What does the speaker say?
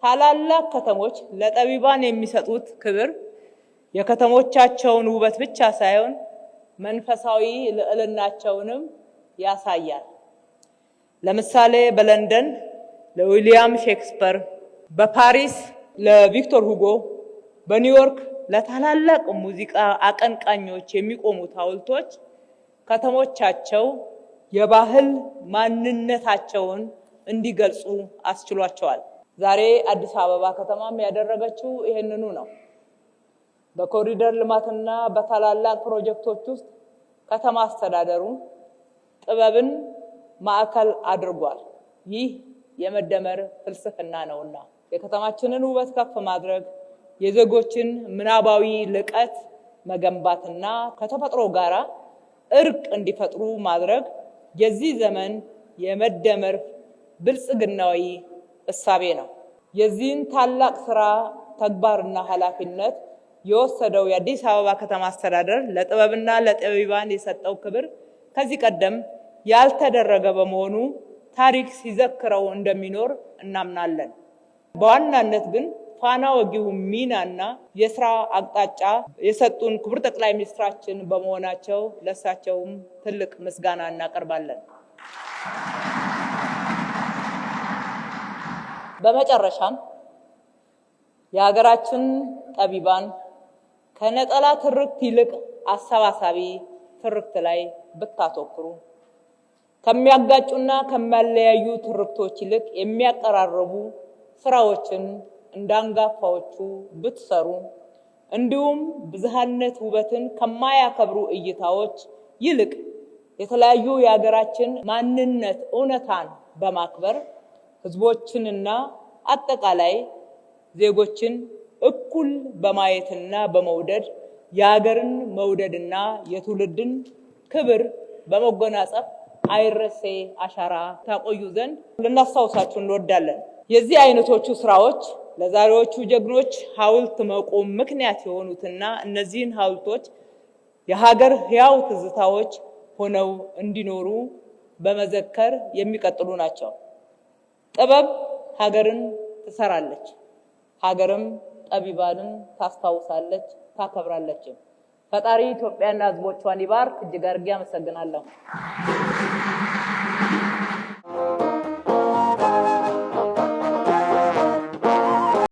ታላላቅ ከተሞች ለጠቢባን የሚሰጡት ክብር የከተሞቻቸውን ውበት ብቻ ሳይሆን መንፈሳዊ ልዕልናቸውንም ያሳያል። ለምሳሌ በለንደን ለዊሊያም ሼክስፒር፣ በፓሪስ ለቪክቶር ሁጎ፣ በኒውዮርክ ለታላላቅ ሙዚቃ አቀንቃኞች የሚቆሙት ሐውልቶች ከተሞቻቸው የባህል ማንነታቸውን እንዲገልጹ አስችሏቸዋል። ዛሬ አዲስ አበባ ከተማም ያደረገችው ይሄንኑ ነው። በኮሪደር ልማትና በታላላቅ ፕሮጀክቶች ውስጥ ከተማ አስተዳደሩ ጥበብን ማዕከል አድርጓል። ይህ የመደመር ፍልስፍና ነውና የከተማችንን ውበት ከፍ ማድረግ፣ የዜጎችን ምናባዊ ልቀት መገንባትና ከተፈጥሮ ጋር እርቅ እንዲፈጥሩ ማድረግ የዚህ ዘመን የመደመር ብልጽግናዊ እሳቤ ነው። የዚህን ታላቅ ስራ ተግባርና ኃላፊነት የወሰደው የአዲስ አበባ ከተማ አስተዳደር ለጥበብና ለጠቢባን የሰጠው ክብር ከዚህ ቀደም ያልተደረገ በመሆኑ ታሪክ ሲዘክረው እንደሚኖር እናምናለን። በዋናነት ግን ፋና ወጊው ሚናና የስራ አቅጣጫ የሰጡን ክቡር ጠቅላይ ሚኒስትራችን በመሆናቸው ለእሳቸውም ትልቅ ምስጋና እናቀርባለን። በመጨረሻም የሀገራችን ጠቢባን ከነጠላ ትርክት ይልቅ አሰባሳቢ ትርክት ላይ ብታተኩሩ፣ ከሚያጋጩና ከሚያለያዩ ትርክቶች ይልቅ የሚያቀራርቡ ስራዎችን እንዳንጋፋዎቹ ብትሰሩ፣ እንዲሁም ብዝሃነት ውበትን ከማያከብሩ እይታዎች ይልቅ የተለያዩ የሀገራችን ማንነት እውነታን በማክበር ህዝቦችንና አጠቃላይ ዜጎችን እኩል በማየትና በመውደድ የሀገርን መውደድና የትውልድን ክብር በመጎናጸፍ አይረሴ አሻራ ታቆዩ ዘንድ ልናስታውሳችሁ እንወዳለን። የዚህ አይነቶቹ ስራዎች ለዛሬዎቹ ጀግኖች ሐውልት መቆም ምክንያት የሆኑትና እነዚህን ሐውልቶች የሀገር ህያው ትዝታዎች ሆነው እንዲኖሩ በመዘከር የሚቀጥሉ ናቸው። ጥበብ ሀገርን ትሰራለች፣ ሀገርም ጠቢባንን ታስታውሳለች፣ ታከብራለች። ፈጣሪ ኢትዮጵያና ህዝቦቿን ይባርክ። እጅግ አድርጌ አመሰግናለሁ።